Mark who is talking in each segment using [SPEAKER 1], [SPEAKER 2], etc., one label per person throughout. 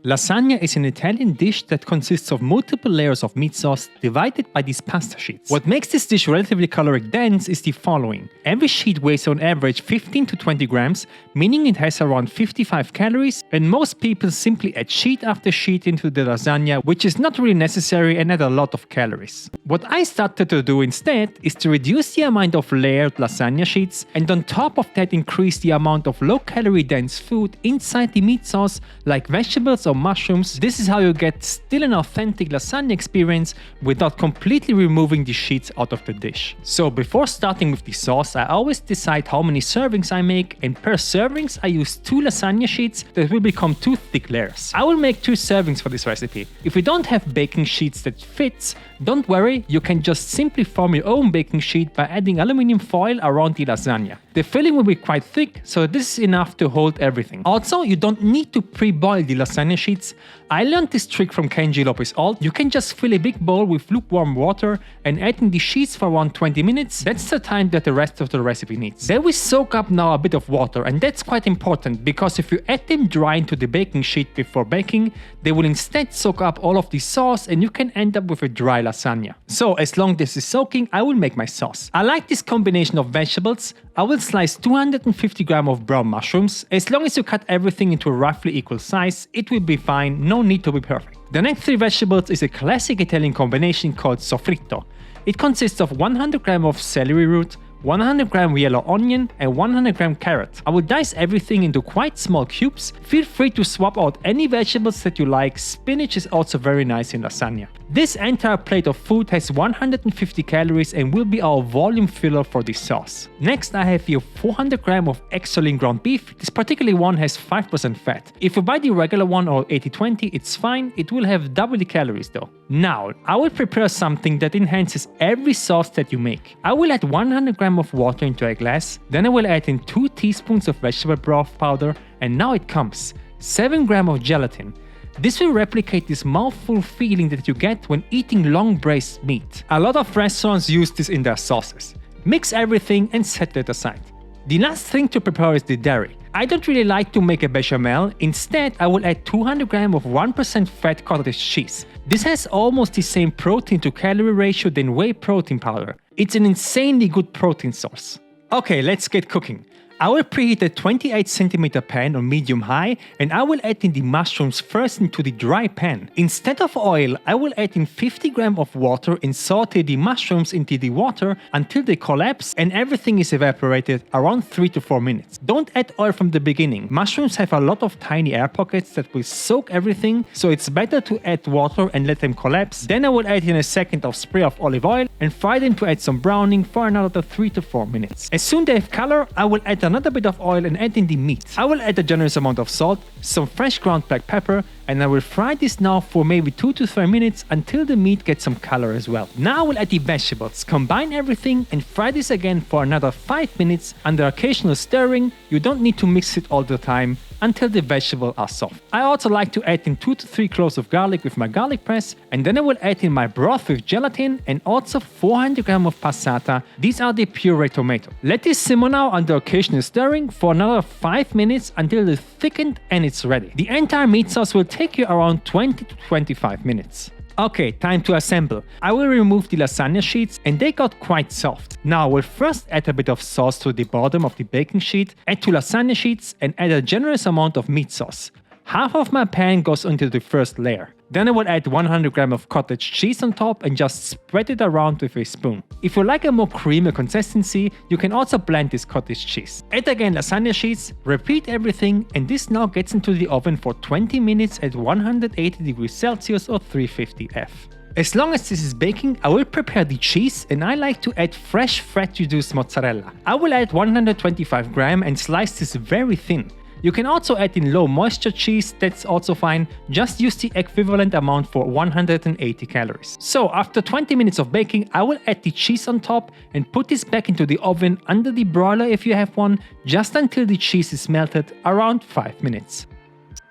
[SPEAKER 1] Lasagna is an Italian dish that consists of multiple layers of meat sauce divided by these pasta sheets. What makes this dish relatively caloric dense is the following. Every sheet weighs on average 15 to 20 grams, meaning it has around 55 calories, and most people simply add sheet after sheet into the lasagna, which is not really necessary and add a lot of calories. What I started to do instead is to reduce the amount of layered lasagna sheets, and on top of that increase the amount of low-calorie dense food inside the meat sauce, like vegetables or mushrooms. This is how you get still an authentic lasagna experience without completely removing the sheets out of the dish. So before starting with the sauce, I always decide how many servings I make, and per servings I use 2 lasagna sheets that will become 2 thick layers. I will make 2 servings for this recipe. If you don't have baking sheets that fits, don't worry, you can just simply form your own baking sheet by adding aluminum foil around the lasagna. The filling will be quite thick, so this is enough to hold everything. Also, you don't need to pre-boil the lasagna sheets. I learned this trick from Kenji Lopez Alt. You can just fill a big bowl with lukewarm water and add in the sheets for around 20 minutes. That's the time that the rest of the recipe needs. They will soak up now a bit of water, and that's quite important because if you add them dry into the baking sheet before baking, they will instead soak up all of the sauce and you can end up with a dry lasagna. So as long as this is soaking, I will make my sauce. I like this combination of vegetables. I will slice 250 grams of brown mushrooms. As long as you cut everything into a roughly equal size, it will be fine, no need to be perfect. The next 3 vegetables is a classic Italian combination called soffritto. It consists of 100 grams of celery root, 100 grams yellow onion and 100 grams carrot. I will dice everything into quite small cubes. Feel free to swap out any vegetables that you like. Spinach is also very nice in lasagna. This entire plate of food has 150 calories and will be our volume filler for this sauce. Next, I have here 400 grams of extra lean ground beef. This particular one has 5% fat. If you buy the regular one or 80-20, it's fine. It will have double the calories though. Now, I will prepare something that enhances every sauce that you make. I will add 100 grams of water into a glass. Then I will add in 2 teaspoons of vegetable broth powder. And now it comes. 7 grams of gelatin. This will replicate this mouthful feeling that you get when eating long braised meat. A lot of restaurants use this in their sauces. Mix everything and set it aside. The last thing to prepare is the dairy. I don't really like to make a bechamel. Instead, I will add 200 grams of 1% fat cottage cheese. This has almost the same protein to calorie ratio than whey protein powder. It's an insanely good protein source. Okay, let's get cooking. I will preheat a 28cm pan on medium high, and I will add in the mushrooms first into the dry pan. Instead of oil, I will add in 50 grams of water and saute the mushrooms into the water until they collapse and everything is evaporated around 3 to 4 minutes. Don't add oil from the beginning. Mushrooms have a lot of tiny air pockets that will soak everything, so it's better to add water and let them collapse. Then I will add in a second of spray of olive oil and fry them to add some browning for another 3 to 4 minutes. As soon as they have color, I will add another bit of oil and add in the meat. I will add a generous amount of salt, some fresh ground black pepper, and I will fry this now for maybe 2 to 3 minutes until the meat gets some color as well. Now I will add the vegetables, combine everything and fry this again for another 5 minutes under occasional stirring. You don't need to mix it all the time until the vegetables are soft. I also like to add in 2 to 3 cloves of garlic with my garlic press, and then I will add in my broth with gelatin and also 400 grams of passata. These are the pureed tomato. Let this simmer now under occasional stirring for another 5 minutes until it's thickened and it's ready. The entire meat sauce will take you around 20 to 25 minutes. Okay, time to assemble. I will remove the lasagna sheets and they got quite soft. Now I will first add a bit of sauce to the bottom of the baking sheet, add 2 lasagna sheets and add a generous amount of meat sauce. Half of my pan goes into the first layer. Then I will add 100 grams of cottage cheese on top and just spread it around with a spoon. If you like a more creamy consistency, you can also blend this cottage cheese. Add again lasagna sheets, repeat everything, and this now gets into the oven for 20 minutes at 180 degrees Celsius or 350 F. As long as this is baking, I will prepare the cheese, and I like to add fresh fat reduced mozzarella. I will add 125 grams and slice this very thin. You can also add in low moisture cheese, that's also fine. Just use the equivalent amount for 180 calories. So after 20 minutes of baking, I will add the cheese on top and put this back into the oven under the broiler if you have one, just until the cheese is melted, around 5 minutes.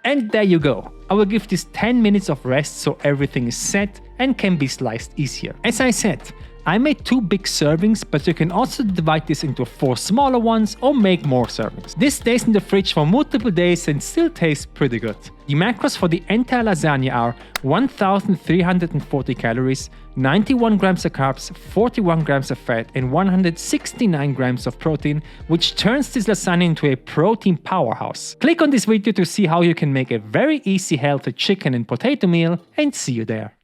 [SPEAKER 1] And there you go. I will give this 10 minutes of rest so everything is set and can be sliced easier. As I said, I made 2 big servings, but you can also divide this into 4 smaller ones or make more servings. This stays in the fridge for multiple days and still tastes pretty good. The macros for the entire lasagna are 1,340 calories, 91 grams of carbs, 41 grams of fat, and 169 grams of protein, which turns this lasagna into a protein powerhouse. Click on this video to see how you can make a very easy healthy chicken and potato meal, and see you there.